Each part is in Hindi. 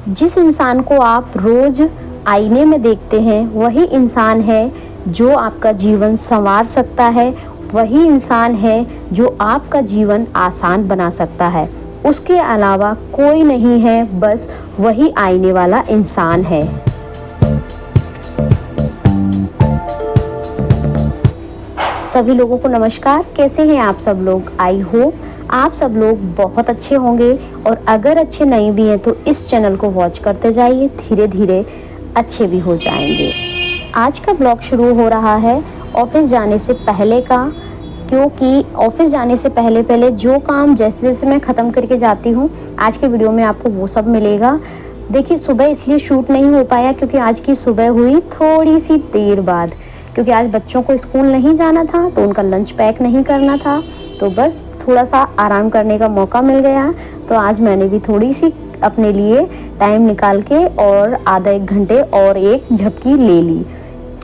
जिस इंसान को आप रोज़ आईने में देखते हैं वही इंसान है जो आपका जीवन संवार सकता है, वही इंसान है जो आपका जीवन आसान बना सकता है। उसके अलावा कोई नहीं है, बस वही आईने वाला इंसान है। सभी लोगों को नमस्कार। कैसे हैं आप सब लोग? आई होप आप सब लोग बहुत अच्छे होंगे, और अगर अच्छे नहीं भी हैं तो इस चैनल को वॉच करते जाइए, धीरे धीरे अच्छे भी हो जाएंगे। आज का ब्लॉग शुरू हो रहा है ऑफिस जाने से पहले का, क्योंकि ऑफिस जाने से पहले जो काम जैसे जैसे मैं ख़त्म करके जाती हूँ, आज के वीडियो में आपको वो सब मिलेगा। देखिए, सुबह इसलिए शूट नहीं हो पाया क्योंकि आज की सुबह हुई थोड़ी सी देर बाद, क्योंकि आज बच्चों को स्कूल नहीं जाना था तो उनका लंच पैक नहीं करना था, तो बस थोड़ा सा आराम करने का मौका मिल गया। तो आज मैंने भी थोड़ी सी अपने लिए टाइम निकाल के और आधा एक घंटे और एक झपकी ले ली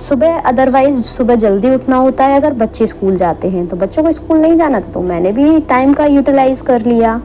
सुबह। अदरवाइज़ सुबह जल्दी उठना होता है अगर बच्चे स्कूल जाते हैं, तो बच्चों को स्कूल नहीं जाना था तो मैंने भी टाइम का यूटिलाइज़ कर लिया।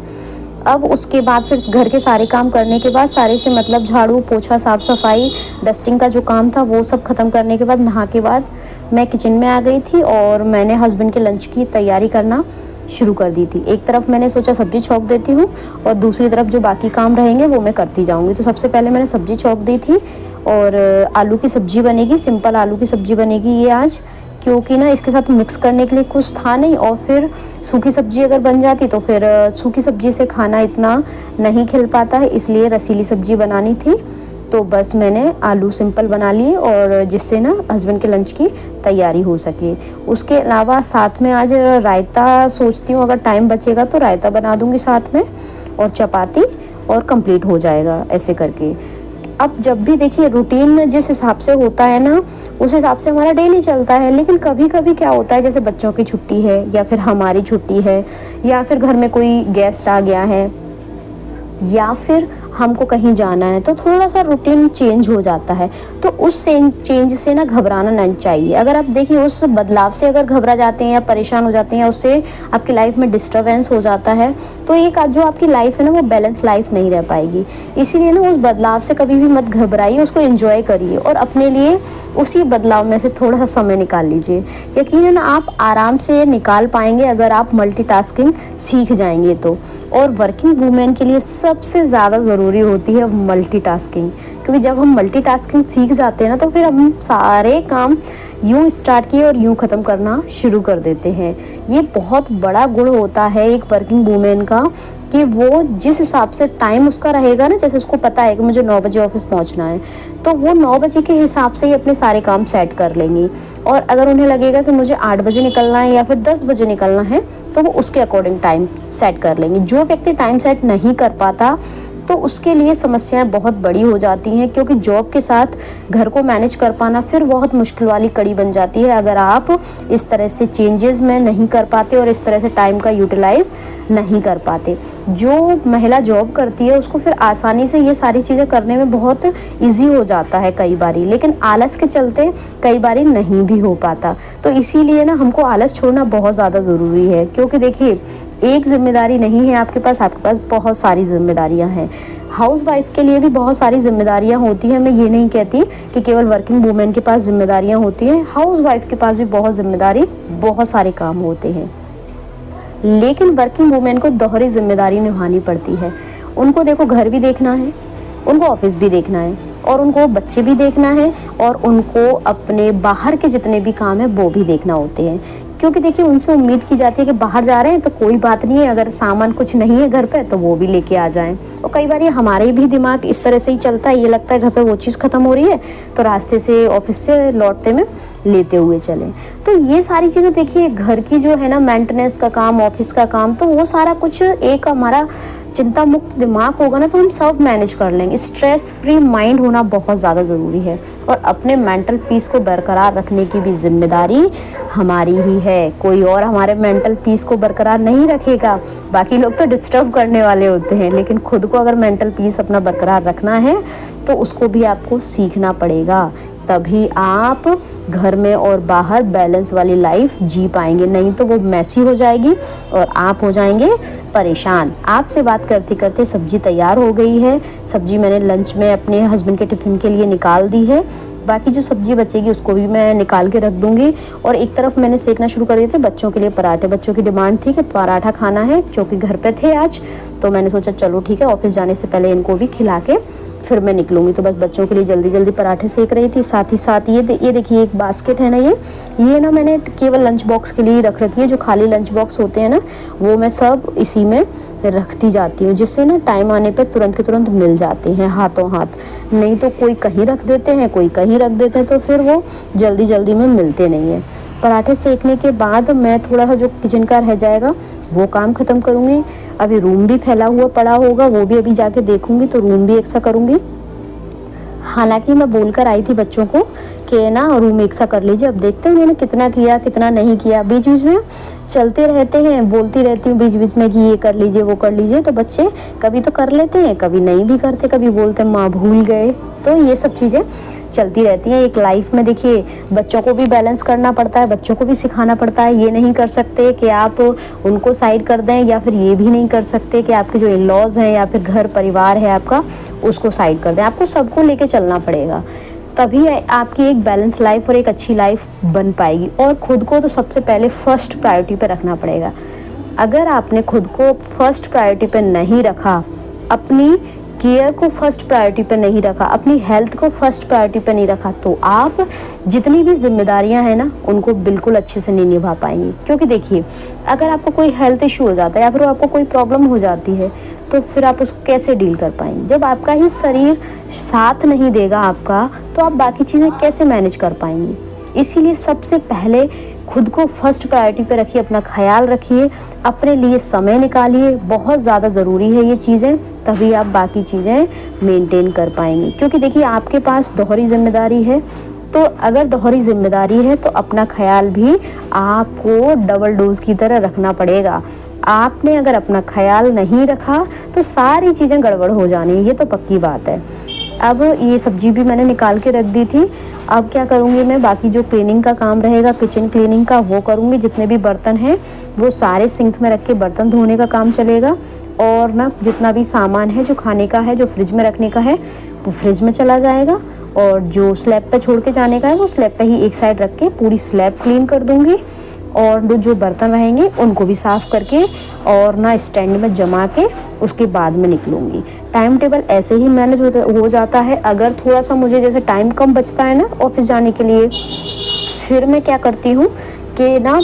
अब उसके बाद फिर घर के सारे काम करने के बाद, सारे से मतलब झाड़ू पोछा साफ़ सफाई डस्टिंग का जो काम था वो सब ख़त्म करने के बाद, नहा के बाद मैं किचन में आ गई थी और मैंने हस्बैंड के लंच की तैयारी करना शुरू कर दी थी। एक तरफ मैंने सोचा सब्ज़ी छौंक देती हूँ और दूसरी तरफ जो बाकी काम रहेंगे वो मैं करती जाऊँगी। तो सबसे पहले मैंने सब्ज़ी छौंक दी थी और आलू की सब्ज़ी बनेगी, सिंपल आलू की सब्ज़ी बनेगी ये आज, क्योंकि ना इसके साथ मिक्स करने के लिए कुछ था नहीं, और फिर सूखी सब्ज़ी अगर बन जाती तो फिर सूखी सब्ज़ी से खाना इतना नहीं खिल पाता है, इसलिए रसीली सब्ज़ी बनानी थी। तो बस मैंने आलू सिंपल बना लिए, और जिससे ना हस्बैंड के लंच की तैयारी हो सके। उसके अलावा साथ में आज रायता सोचती हूँ, अगर टाइम बचेगा तो रायता बना दूँगी साथ में, और चपाती, और कंप्लीट हो जाएगा ऐसे करके। अब जब भी देखिए रूटीन जिस हिसाब से होता है ना, उस हिसाब से हमारा डेली चलता है, लेकिन कभी कभी क्या होता है, जैसे बच्चों की छुट्टी है या फिर हमारी छुट्टी है या फिर घर में कोई गेस्ट आ गया है या फिर हमको कहीं जाना है, तो थोड़ा सा रूटीन चेंज हो जाता है। तो उस चेंज से ना घबराना नहीं चाहिए। अगर आप देखिए उस बदलाव से अगर घबरा जाते हैं या परेशान हो जाते हैं या उससे आपकी लाइफ में डिस्टर्बेंस हो जाता है, तो एक जो आपकी लाइफ है ना वो बैलेंस लाइफ नहीं रह पाएगी। इसीलिए ना उस बदलाव से कभी भी मत घबराइए, उसको एंजॉय करिए और अपने लिए उसी बदलाव में से थोड़ा सा समय निकाल लीजिए। यकीनन आप आराम से निकाल पाएंगे अगर आप मल्टीटास्किंग सीख जाएंगे तो। और वर्किंग वूमेन के लिए सबसे ज़्यादा ज़रूरी होती है मल्टीटास्किंग, क्योंकि जब हम मल्टीटास्किंग सीख जाते हैं ना तो फिर हम सारे काम यूँ स्टार्ट किए और यूँ ख़त्म करना शुरू कर देते हैं। ये बहुत बड़ा गुण होता है एक वर्किंग वूमेन का, कि वो जिस हिसाब से टाइम उसका रहेगा ना, जैसे उसको पता है कि मुझे 9 बजे ऑफिस पहुंचना है, तो वो 9 बजे के हिसाब से ही अपने सारे काम सेट कर लेंगी। और अगर उन्हें लगेगा कि मुझे 8 बजे निकलना है या फिर 10 बजे निकलना है, तो वो उसके अकॉर्डिंग टाइम सेट कर लेंगी। जो व्यक्ति टाइम सेट नहीं कर पाता तो उसके लिए समस्याएं बहुत बड़ी हो जाती हैं, क्योंकि जॉब के साथ घर को मैनेज कर पाना फिर बहुत मुश्किल वाली कड़ी बन जाती है अगर आप इस तरह से चेंजेस में नहीं कर पाते और इस तरह से टाइम का यूटिलाइज नहीं कर पाते। जो महिला जॉब करती है उसको फिर आसानी से ये सारी चीज़ें करने में बहुत ईजी हो जाता है कई बारी, लेकिन आलस के चलते कई बारी नहीं भी हो पाता। तो इसीलिए ना हमको आलस छोड़ना बहुत ज़्यादा ज़रूरी है, क्योंकि देखिए एक जिम्मेदारी नहीं है आपके पास बहुत सारी जिम्मेदारियां हैं। हाउसवाइफ के लिए भी बहुत सारी जिम्मेदारियां होती हैं। मैं ये नहीं कहती कि केवल वर्किंग वूमेन के पास जिम्मेदारियां होती हैं, हाउसवाइफ के पास भी बहुत सारे काम होते हैं। लेकिन वर्किंग वूमेन को दोहरी जिम्मेदारी निभानी पड़ती है। उनको देखो घर भी देखना है, उनको ऑफिस भी देखना है, और उनको बच्चे भी देखना है, और उनको अपने बाहर के जितने भी काम है वो भी देखना होते हैं। क्योंकि देखिए उनसे उम्मीद की जाती है कि बाहर जा रहे हैं तो कोई बात नहीं है, अगर सामान कुछ नहीं है घर पे तो वो भी लेके आ जाएं। और कई बार ये हमारे भी दिमाग इस तरह से ही चलता है, ये लगता है घर पे वो चीज़ ख़त्म हो रही है तो रास्ते से ऑफिस से लौटते में लेते हुए चलें। तो ये सारी चीज़ें देखिए, घर की जो है ना मेंटेनेंस का काम, ऑफिस का काम, तो वो सारा कुछ एक हमारा चिंता मुक्त दिमाग होगा ना तो हम सब मैनेज कर लेंगे। स्ट्रेस फ्री माइंड होना बहुत ज़्यादा ज़रूरी है, और अपने मेंटल पीस को बरकरार रखने की भी जिम्मेदारी हमारी ही है। कोई और हमारे मेंटल पीस को बरकरार नहीं रखेगा। बाकी लोग तो डिस्टर्ब करने वाले होते हैं, लेकिन खुद को अगर मेंटल पीस अपना बरकरार रखना है तो उसको भी आपको सीखना पड़ेगा, तभी आप घर में और बाहर बैलेंस वाली लाइफ जी पाएंगे, नहीं तो वो मैसी हो जाएगी और आप हो जाएंगे परेशान। आपसे बात करते करते सब्जी तैयार हो गई है। सब्जी मैंने लंच में अपने हस्बैंड के टिफ़िन के लिए निकाल दी है। बाकी जो सब्जी बचेगी उसको भी मैं निकाल के रख दूंगी। और एक तरफ मैंने सेकना शुरू कर दिए थे बच्चों के लिए पराठे। बच्चों की डिमांड थी कि पराठा खाना है, जो कि घर पे थे आज, तो मैंने सोचा चलो ठीक है, ऑफिस जाने से पहले इनको भी खिला के फिर मैं निकलूंगी। तो बस बच्चों के लिए जल्दी जल्दी पराठे सेक रही थी। साथ ही साथ ये देखिए एक बास्केट है ना, ये ना मैंने केवल लंच बॉक्स के लिए रख रखी है। जो खाली लंच बॉक्स होते हैं ना, वो मैं सब इसी में रखती जाती हूँ, जिससे ना टाइम आने पे तुरंत के तुरंत मिल जाते हैं हाथों हाथ। नहीं तो कोई कहीं रख देते हैं, कोई कहीं रख देते हैं, तो फिर वो जल्दी जल्दी में मिलते नहीं हैं। पराठे सेकने के बाद मैं थोड़ा सा जो किचन का रह जाएगा वो काम ख़त्म करूँगी। अभी रूम भी फैला हुआ पड़ा होगा, वो भी अभी जाके देखूँगी, तो रूम भी एक सा करूँगी। हालांकि मैं बोलकर आई थी बच्चों को कि ना रूम एक सा कर लीजिए। अब देखते हैं उन्होंने कितना किया कितना नहीं किया। बीच बीच में चलते रहते हैं, बोलती रहती हूँ बीच बीच में कि ये कर लीजिए वो कर लीजिए, तो बच्चे कभी तो कर लेते हैं, कभी नहीं भी करते, कभी बोलते हैं माँ भूल गए। तो ये सब चीज़ें चलती रहती हैं एक लाइफ में। देखिए बच्चों को भी बैलेंस करना पड़ता है, बच्चों को भी सिखाना पड़ता है। ये नहीं कर सकते कि आप उनको साइड कर दें, या फिर ये भी नहीं कर सकते कि आपके जो इन लॉज हैं या फिर घर परिवार है आपका, उसको साइड कर दें। आपको सबको लेके चलना पड़ेगा, तभी आपकी एक बैलेंस लाइफ और एक अच्छी लाइफ बन पाएगी। और खुद को तो सबसे पहले फर्स्ट प्रायोरिटी पे रखना पड़ेगा। अगर आपने खुद को फर्स्ट प्रायोरिटी पे नहीं रखा, अपनी केयर को फर्स्ट प्रायोरिटी पे नहीं रखा, अपनी हेल्थ को फर्स्ट प्रायोरिटी पे नहीं रखा, तो आप जितनी भी जिम्मेदारियां हैं ना उनको बिल्कुल अच्छे से नहीं निभा पाएंगी। क्योंकि देखिए अगर आपको कोई हेल्थ इशू हो जाता है या फिर आपको कोई प्रॉब्लम हो जाती है, तो फिर आप उसको कैसे डील कर पाएंगे। जब आपका ही शरीर साथ नहीं देगा आपका, तो आप बाकी चीज़ें कैसे मैनेज कर पाएंगी। इसीलिए सबसे पहले खुद को फर्स्ट प्रायोरिटी पे रखिए, अपना ख्याल रखिए, अपने लिए समय निकालिए। बहुत ज़्यादा ज़रूरी है ये चीज़ें, तभी आप बाकी चीज़ें मेंटेन कर पाएंगे। क्योंकि देखिए आपके पास दोहरी जिम्मेदारी है, तो अगर दोहरी जिम्मेदारी है तो अपना ख्याल भी आपको डबल डोज की तरह रखना पड़ेगा। आपने अगर अपना ख्याल नहीं रखा तो सारी चीज़ें गड़बड़ हो जानी, ये तो पक्की बात है। अब ये सब्जी भी मैंने निकाल के रख दी थी। अब क्या करूँगी मैं, बाकी जो क्लीनिंग का काम रहेगा किचन क्लीनिंग का वो करूँगी। जितने भी बर्तन हैं वो सारे सिंक में रख के बर्तन धोने का काम चलेगा। और ना जितना भी सामान है जो खाने का है, जो फ्रिज में रखने का है, वो फ्रिज में चला जाएगा। और जो स्लैब पे छोड़ के जाने का है वो स्लैब पे ही एक साइड रख के पूरी स्लैब क्लीन कर दूँगी। और जो बर्तन रहेंगे उनको भी साफ़ करके और ना स्टैंड में जमा के उसके बाद में निकलूँगी। टाइम टेबल ऐसे ही मैनेज हो जाता है। अगर थोड़ा सा मुझे जैसे टाइम कम बचता है ना ऑफिस जाने के लिए, फिर मैं क्या करती हूँ कि ना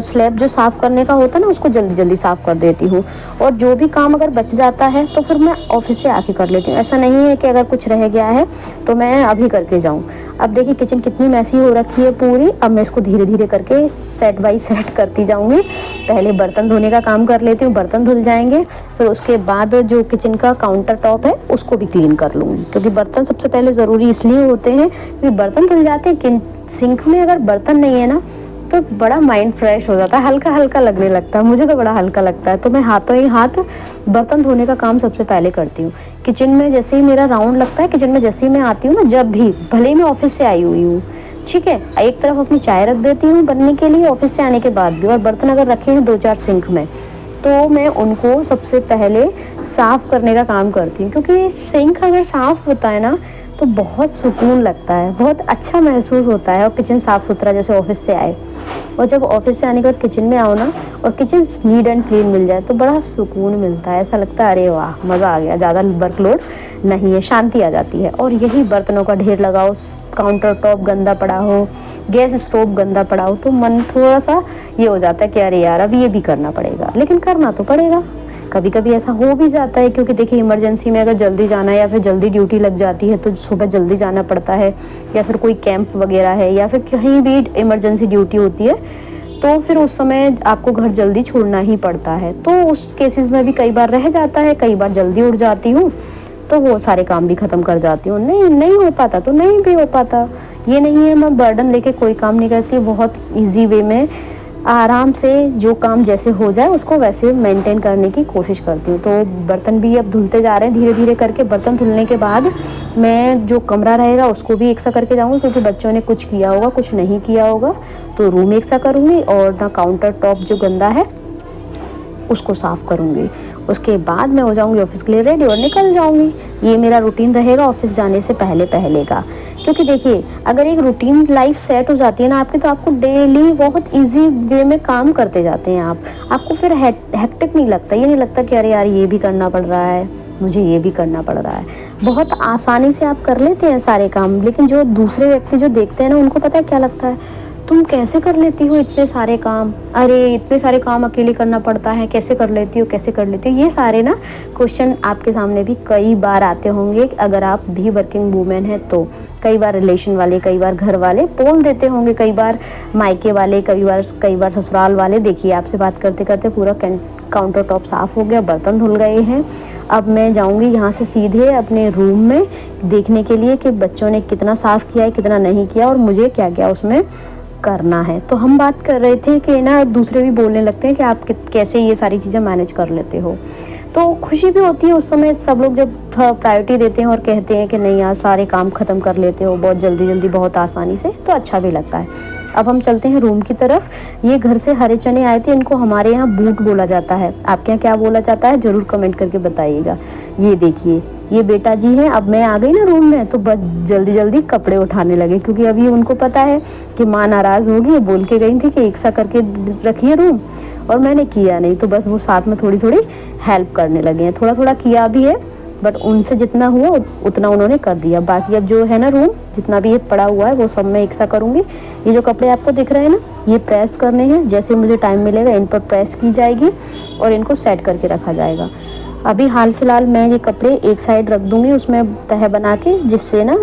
स्लैब जो साफ़ करने का होता है ना उसको जल्दी जल्दी साफ़ कर देती हूँ। और जो भी काम अगर बच जाता है तो फिर मैं ऑफिस से आके कर लेती हूँ। ऐसा नहीं है कि अगर कुछ रह गया है तो मैं अभी करके जाऊँ। अब देखिए किचन कितनी मैसी हो रखी है पूरी। अब मैं इसको धीरे धीरे करके सेट बाई सेट करती जाऊँगी। पहले बर्तन धोने का काम कर लेती हूँ, बर्तन धुल जाएंगे, फिर उसके बाद जो किचन का काउंटर टॉप है उसको भी क्लीन कर लूँगी। क्योंकि बर्तन सबसे पहले ज़रूरी इसलिए होते हैं क्योंकि बर्तन धुल जाते हैं। सिंक में अगर बर्तन नहीं है ना तो बड़ा माइंड फ्रेश हो जाता है, हल्का हल्का लगने लगता है। मुझे तो बड़ा हल्का लगता है, तो मैं हाथों ही हाथ बर्तन धोने का काम सबसे पहले करती हूँ। किचन में जैसे ही मेरा राउंड लगता है, किचन में जैसे ही मैं आती हूँ ना, जब भी भले ही मैं ऑफिस से आई हुई हूँ, ठीक है, एक तरफ अपनी चाय रख देती हूँ बनने के लिए ऑफिस से आने के बाद भी। और बर्तन अगर रखे हैं 2-4 सिंक में तो मैं उनको सबसे पहले साफ़ करने का काम करती हूँ। क्योंकि सिंक अगर साफ़ होता है ना तो बहुत सुकून लगता है, बहुत अच्छा महसूस होता है। और किचन साफ़ सुथरा जैसे ऑफिस से आए, और जब ऑफिस से आने के बाद किचन में आओ ना और किचन नीट एंड क्लीन मिल जाए तो बड़ा सुकून मिलता है। ऐसा लगता है अरे वाह मज़ा आ गया, ज़्यादा वर्कलोड नहीं है, शांति आ जाती है। और यही बर्तनों का ढेर लगाओ, काउंटर टॉप गंदा पड़ा हो, गैस स्टोव गंदा पड़ा हो, तो मन थोड़ा सा ये हो जाता है कि अरे यार अब ये भी करना पड़ेगा। लेकिन करना तो पड़ेगा। कभी कभी ऐसा हो भी जाता है क्योंकि देखिए इमरजेंसी में अगर जल्दी जाना है या फिर जल्दी ड्यूटी लग जाती है तो सुबह जल्दी जाना पड़ता है, या फिर कोई कैंप वगैरह है या फिर कहीं भी इमरजेंसी ड्यूटी होती है, तो फिर उस समय आपको घर जल्दी छोड़ना ही पड़ता है। तो उस केसेस में भी कई बार रह जाता है, कई बार जल्दी उठ जाती हूँ तो वो सारे काम भी ख़त्म कर जाती हूँ। नहीं हो पाता तो नहीं भी हो पाता। ये नहीं है मैं बर्डन लेके कोई काम नहीं करती, बहुत ईजी वे में आराम से जो काम जैसे हो जाए उसको वैसे मेंटेन करने की कोशिश करती हूँ। तो बर्तन भी अब धुलते जा रहे हैं धीरे धीरे करके। बर्तन धुलने के बाद मैं जो कमरा रहेगा उसको भी एक सा करके जाऊँगी, क्योंकि बच्चों ने कुछ किया होगा कुछ नहीं किया होगा, तो रूम एक सा करूँगी और ना काउंटर टॉप जो गंदा है उसको साफ़ करूँगी। उसके बाद मैं हो जाऊँगी ऑफिस के लिए रेडी और निकल जाऊँगी। ये मेरा रूटीन रहेगा ऑफिस जाने से पहले पहले का। क्योंकि देखिए अगर एक रूटीन लाइफ सेट हो जाती है ना आपकी, तो आपको डेली बहुत इजी वे में काम करते जाते हैं आपको फिर हेक्टिक नहीं लगता। ये नहीं लगता कि अरे यार ये भी करना पड़ रहा है, मुझे ये भी करना पड़ रहा है। बहुत आसानी से आप कर लेते हैं सारे काम। लेकिन जो दूसरे व्यक्ति जो देखते हैं ना, उनको पता है क्या लगता है, तुम कैसे कर लेती हो इतने सारे काम, अरे इतने सारे काम अकेले करना पड़ता है, कैसे कर लेती हो कैसे कर लेती हो। ये सारे ना क्वेश्चन आपके सामने भी कई बार आते होंगे अगर आप भी वर्किंग वूमेन हैं तो। कई बार रिलेशन वाले, कई बार घर वाले बोल देते होंगे, कई बार मायके वाले, कई बार ससुराल वाले। देखिए आपसे बात करते करते पूरा काउंटर टॉप साफ़ हो गया, बर्तन धुल गए हैं। अब मैं जाऊंगी यहाँ से सीधे अपने रूम में देखने के लिए कि बच्चों ने कितना साफ़ किया है कितना नहीं किया और मुझे क्या क्या उसमें करना है। तो हम बात कर रहे थे कि ना दूसरे भी बोलने लगते हैं कि आप कैसे ये सारी चीज़ें मैनेज कर लेते हो। तो खुशी भी होती है उस समय, सब लोग जब प्रायोरिटी देते हैं और कहते हैं कि नहीं यार सारे काम ख़त्म कर लेते हो बहुत जल्दी जल्दी बहुत आसानी से, तो अच्छा भी लगता है। अब हम चलते हैं रूम की तरफ। ये घर से हरे चने आए थे, इनको हमारे यहाँ बूट बोला जाता है। आपके यहाँ क्या बोला जाता है ज़रूर कमेंट करके बताइएगा। ये देखिए ये बेटा जी हैं। अब मैं आ गई ना रूम में तो बस जल्दी जल्दी कपड़े उठाने लगे, क्योंकि अभी उनको पता है कि माँ नाराज़ होगी। बोल के गई थी कि एक सा करके रखिए रूम, और मैंने किया नहीं, तो बस वो साथ में थोड़ी थोड़ी हेल्प करने लगे हैं। थोड़ा थोड़ा किया भी है, बट उनसे जितना हुआ उतना उन्होंने कर दिया। बाकी अब जो है ना रूम जितना भी ये पड़ा हुआ है वो सब मैं एक सा करूँगी। ये जो कपड़े आपको दिख रहे हैं ना, ये प्रेस करने हैं। जैसे मुझे टाइम मिलेगा इन पर प्रेस की जाएगी और इनको सेट करके रखा जाएगा। अभी हाल फिलहाल मैं ये कपड़े एक साइड रख दूँगी, उसमें तह बना के, जिससे ना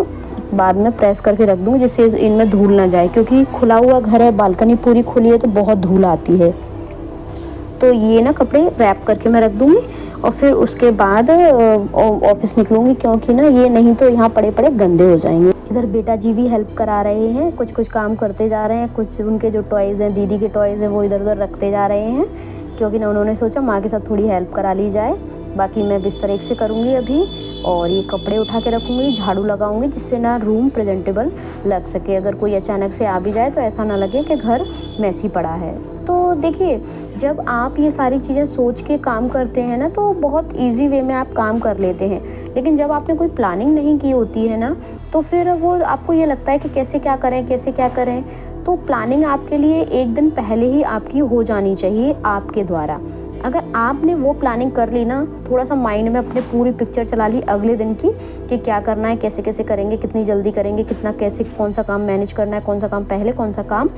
बाद में प्रेस करके रख दूँगी, जिससे इनमें धूल ना जाए। क्योंकि खुला हुआ घर है, बालकनी पूरी खुली है, तो बहुत धूल आती है। तो ये ना कपड़े रैप करके मैं रख दूँगी और फिर उसके बाद ऑफिस निकलूँगी, क्योंकि ना ये नहीं तो यहाँ पड़े पड़े गंदे हो जाएंगे। इधर बेटा जी भी हेल्प करा रहे हैं, कुछ कुछ काम करते जा रहे हैं। कुछ उनके जो टॉयज़ हैं, दीदी के टॉयज़ हैं, वो इधर उधर रखते जा रहे हैं, क्योंकि ना उन्होंने सोचा माँ के साथ थोड़ी हेल्प करा ली जाए। बाकी मैं बिस्तर एक से करूँगी अभी, और ये कपड़े उठा के रखूँगी, झाड़ू लगाऊँगी, जिससे ना रूम प्रेजेंटेबल लग सके। अगर कोई अचानक से आ भी जाए तो ऐसा ना लगे कि घर मैसी पड़ा है। तो देखिए जब आप ये सारी चीज़ें सोच के काम करते हैं ना, तो बहुत इजी वे में आप काम कर लेते हैं। लेकिन जब आपने कोई प्लानिंग नहीं की होती है ना, तो फिर वो आपको ये लगता है कि कैसे क्या करें कैसे क्या करें। तो प्लानिंग आपके लिए एक दिन पहले ही आपकी हो जानी चाहिए आपके द्वारा। अगर आपने वो प्लानिंग कर ली ना, थोड़ा सा माइंड में अपने पूरी पिक्चर चला ली अगले दिन की कि क्या करना है, कैसे कैसे करेंगे, कितनी जल्दी करेंगे, कितना कैसे, कौन सा काम मैनेज करना है, कौन सा काम पहले कौन सा काम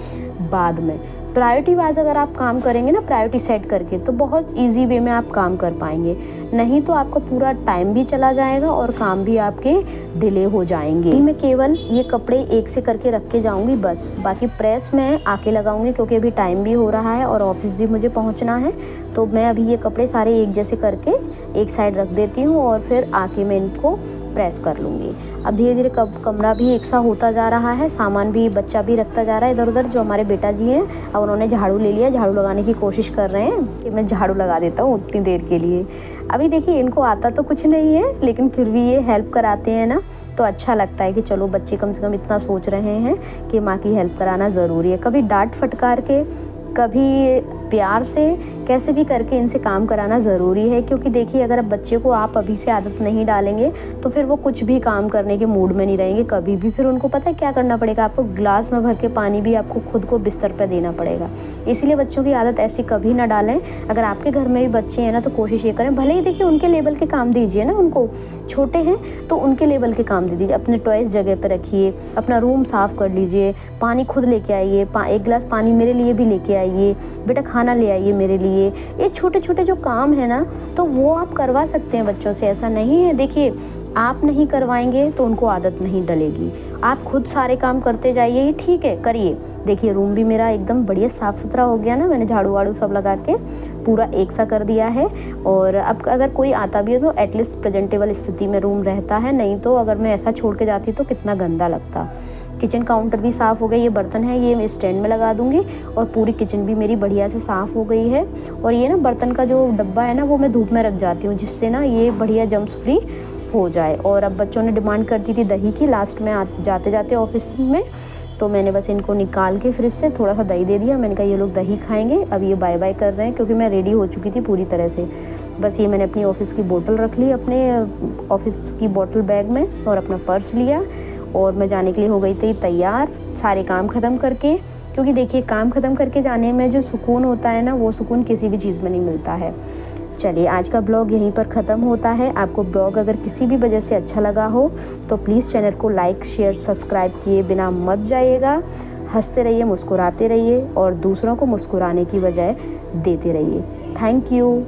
बाद में, प्रायोरिटी वाइज अगर आप काम करेंगे ना प्रायोरिटी सेट करके, तो बहुत इजी वे में आप काम कर पाएंगे। नहीं तो आपका पूरा टाइम भी चला जाएगा और काम भी आपके डिले हो जाएंगे। मैं केवल ये कपड़े एक से करके रख के जाऊंगी बस, बाकी प्रेस मैं आके लगाऊंगी, क्योंकि अभी टाइम भी हो रहा है और ऑफिस भी मुझे पहुंचना है। तो मैं अभी ये कपड़े सारे एक जैसे करके एक साइड रख देती हूँ और फिर आके मैं इनको प्रेस कर लूँगी। अब धीरे धीरे कमरा भी एक सा होता जा रहा है, सामान भी बच्चा भी रखता जा रहा है इधर उधर। जो हमारे बेटा जी हैं, अब उन्होंने झाड़ू ले लिया, झाड़ू लगाने की कोशिश कर रहे हैं कि मैं झाड़ू लगा देता हूँ उतनी देर के लिए। अभी देखिए इनको आता तो कुछ नहीं है, लेकिन फिर भी ये हेल्प कराते हैं ना, तो अच्छा लगता है कि चलो बच्चे कम से कम इतना सोच रहे हैं कि माँ की हेल्प कराना ज़रूरी है। कभी डांट फटकार के, कभी प्यार से, कैसे भी करके इनसे काम कराना ज़रूरी है। क्योंकि देखिए अगर बच्चे को आप अभी से आदत नहीं डालेंगे तो फिर वो कुछ भी काम करने के मूड में नहीं रहेंगे कभी भी। फिर उनको पता है क्या करना पड़ेगा, आपको ग्लास में भर के पानी भी आपको खुद को बिस्तर पर देना पड़ेगा। इसीलिए बच्चों की आदत ऐसी कभी ना डालें। अगर आपके घर में भी बच्चे हैं ना, तो कोशिश ये करें, भले ही देखिए उनके लेवल के काम दीजिए ना, उनको छोटे हैं तो उनके लेवल के काम दे दीजिए। अपने टॉयज़ जगह पर रखिए, अपना रूम साफ़ कर लीजिए, पानी खुद लेके आइए, एक गिलास पानी मेरे लिए भी लेके आइए, बेटा खाना ले आइए मेरे लिए। ये छोटे छोटे जो काम है ना, तो वो आप करवा सकते हैं बच्चों से, ऐसा नहीं है। देखिए आप नहीं करवाएंगे तो उनको आदत नहीं डलेगी। आप खुद सारे काम करते जाइए, ये ठीक है करिए। देखिए रूम भी मेरा एकदम बढ़िया साफ़ सुथरा हो गया ना, मैंने झाड़ू वाड़ू सब लगा के पूरा एक सा कर दिया है। और अब अगर कोई आता भी है तो एटलीस्ट प्रेजेंटेबल स्थिति में रूम रहता है, नहीं तो अगर मैं ऐसा छोड़ के जाती तो कितना गंदा लगता। किचन काउंटर भी साफ़ हो गया। ये बर्तन है ये मैं स्टैंड में लगा दूँगी और पूरी किचन भी मेरी बढ़िया से साफ़ हो गई है। और ये ना बर्तन का जो डब्बा है ना वो मैं धूप में रख जाती हूँ, जिससे ना ये बढ़िया जर्म्स फ्री हो जाए। और अब बच्चों ने डिमांड कर दी थी दही की लास्ट में जाते जाते ऑफिस में, तो मैंने बस इनको निकाल के फ्रिज से थोड़ा सा दही दे दिया। मैंने कहा ये लोग दही खाएंगे। अब ये बाय बाय कर रहे हैं क्योंकि मैं रेडी हो चुकी थी पूरी तरह से। बस ये मैंने अपनी ऑफिस की बोतल रख ली अपने ऑफिस की बोतल बैग में और अपना पर्स लिया और मैं जाने के लिए हो गई थी तैयार, सारे काम ख़त्म करके। क्योंकि देखिए काम ख़त्म करके जाने में जो सुकून होता है ना, वो सुकून किसी भी चीज़ में नहीं मिलता है। चलिए आज का ब्लॉग यहीं पर ख़त्म होता है। आपको ब्लॉग अगर किसी भी वजह से अच्छा लगा हो तो प्लीज़ चैनल को लाइक शेयर सब्सक्राइब किए बिना मत जाइएगा। हंसते रहिए, मुस्कुराते रहिए और दूसरों को मुस्कुराने की बजाय देते रहिए। Thank you.